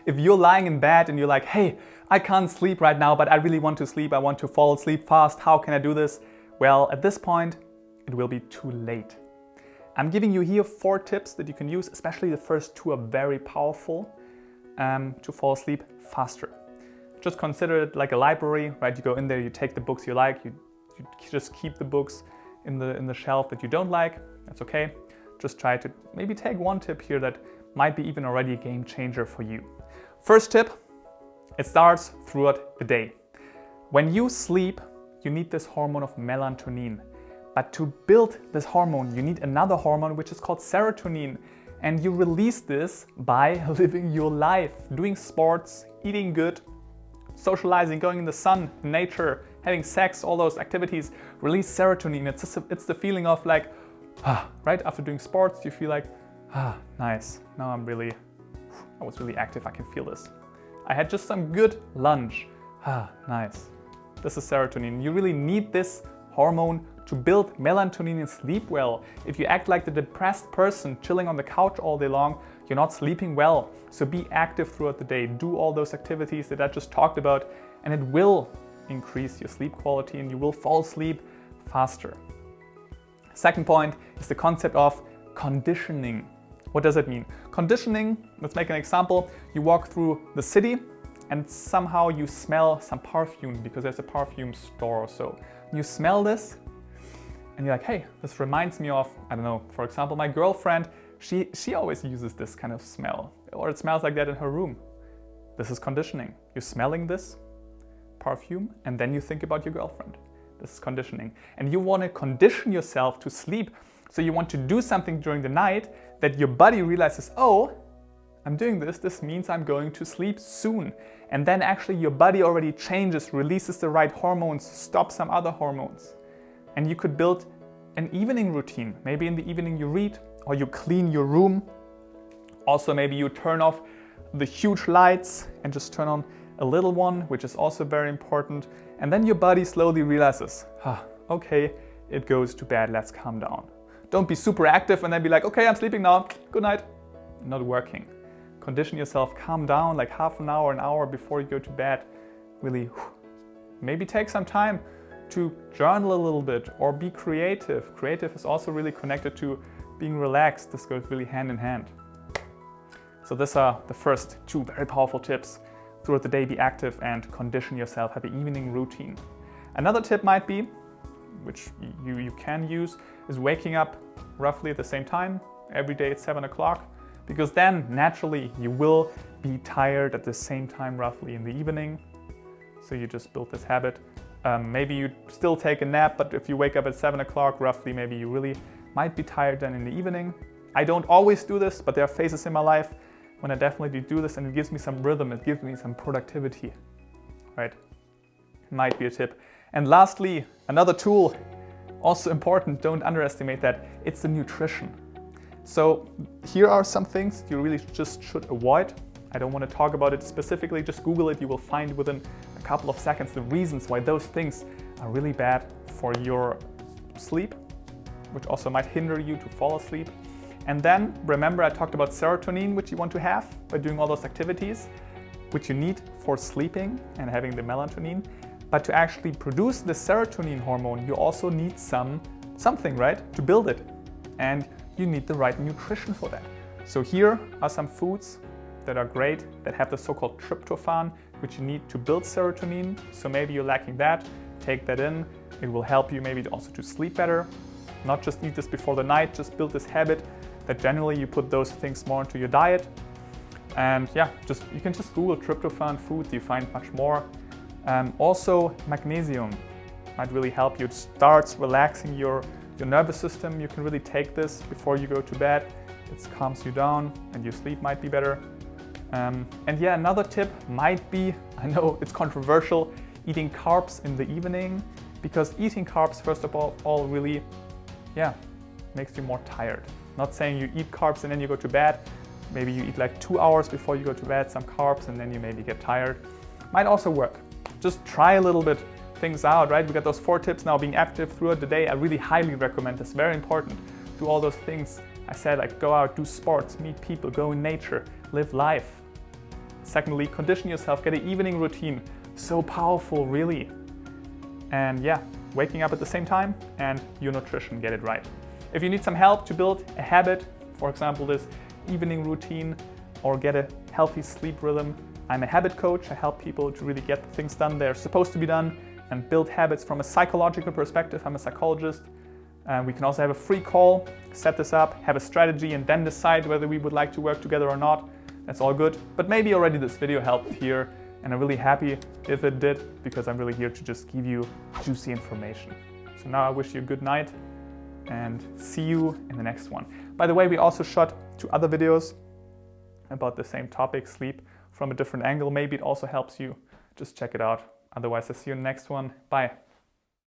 If you're lying in bed and you're like, hey, I can't sleep right now, but I really want to sleep, I want to fall asleep fast, how can I do this? Well, at this point, it will be too late. I'm giving you here 4 tips that you can use, especially the first 2 are very powerful to fall asleep faster. Just consider it like a library, right? You go in there, you take the books you like, you just keep the books in the shelf that you don't like, that's okay. Just try to maybe take 1 tip here that might be even already a game changer for you. First tip, it starts throughout the day. When you sleep, you need this hormone of melatonin. But to build this hormone, you need another hormone which is called serotonin. And you release this by living your life, doing sports, eating good, socializing, going in the sun, nature, having sex, all those activities release serotonin. It's the feeling of like, right? After doing sports, you feel like, nice. Now I was really active, I can feel this. I had just some good lunch. Nice. This is serotonin. You really need this hormone to build melatonin and sleep well. If you act like the depressed person chilling on the couch all day long, you're not sleeping well. So be active throughout the day. Do all those activities that I just talked about, and it will increase your sleep quality and you will fall asleep faster. Second point is the concept of conditioning. What does it mean? Conditioning, let's make an example. You walk through the city and somehow you smell some perfume because there's a perfume store or so. You smell this and you're like, hey, this reminds me of, I don't know, for example, my girlfriend, she always uses this kind of smell, or it smells like that in her room. This is conditioning. You're smelling this perfume and then you think about your girlfriend. This is conditioning. And you want to condition yourself to sleep. So you want to do something during the night that your body realizes, oh, I'm doing this. This means I'm going to sleep soon. And then actually your body already changes, releases the right hormones, stops some other hormones. And you could build an evening routine. Maybe in the evening you read or you clean your room. Also, maybe you turn off the huge lights and just turn on a little one, which is also very important. And then your body slowly realizes, okay, it goes to bed, let's calm down. Don't be super active and then be like, okay, I'm sleeping now, good night. Not working. Condition yourself, calm down like half an hour before you go to bed. Really, maybe take some time to journal a little bit or be creative. Creative is also really connected to being relaxed. This goes really hand in hand. So these are the first 2 very powerful tips. Throughout the day, be active and condition yourself, have an evening routine. Another tip might be, which you can use, is waking up roughly at the same time, every day at 7 o'clock, because then naturally you will be tired at the same time roughly in the evening. So you just build this habit. Maybe you still take a nap, but if you wake up at 7 o'clock roughly, maybe you really might be tired then in the evening. I don't always do this, but there are phases in my life when I definitely do this and it gives me some rhythm, it gives me some productivity, right? Might be a tip. And lastly, another tool, also important, don't underestimate that, it's the nutrition. So here are some things you really just should avoid. I don't want to talk about it specifically, just Google it, you will find within a couple of seconds the reasons why those things are really bad for your sleep, which also might hinder you to fall asleep. And then remember I talked about serotonin, which you want to have by doing all those activities, which you need for sleeping and having the melatonin. But to actually produce the serotonin hormone, you also need something, right, to build it. And you need the right nutrition for that. So here are some foods that are great, that have the so-called tryptophan, which you need to build serotonin. So maybe you're lacking that, take that in. It will help you maybe also to sleep better. Not just eat this before the night, just build this habit that generally you put those things more into your diet. And yeah, you can just Google tryptophan foods, you find much more. Also magnesium might really help you. It starts relaxing your nervous system. You can really take this before you go to bed. It calms you down and your sleep might be better. And yeah, another tip might be, I know it's controversial, eating carbs in the evening, because eating carbs, first of all really, makes you more tired. Not saying you eat carbs and then you go to bed. Maybe you eat like 2 hours before you go to bed, some carbs, and then you maybe get tired. Might also work. Just try a little bit things out, right? We got those 4 tips now, being active throughout the day. I really highly recommend this, very important. Do all those things I said, like go out, do sports, meet people, go in nature, live life. Secondly, condition yourself, get an evening routine. So powerful, really. And yeah, waking up at the same time and your nutrition, get it right. If you need some help to build a habit, for example, this evening routine, or get a healthy sleep rhythm, I'm a habit coach. I help people to really get the things done they're supposed to be done and build habits from a psychological perspective. I'm a psychologist. We can also have a free call, set this up, have a strategy, and then decide whether we would like to work together or not. That's all good. But maybe already this video helped here, and I'm really happy if it did, because I'm really here to just give you juicy information. So now I wish you a good night and see you in the next one. By the way, we also shot 2 other videos about the same topic, sleep, from a different angle. Maybe it also helps you. Just check it out. Otherwise, I'll see you in the next one. Bye.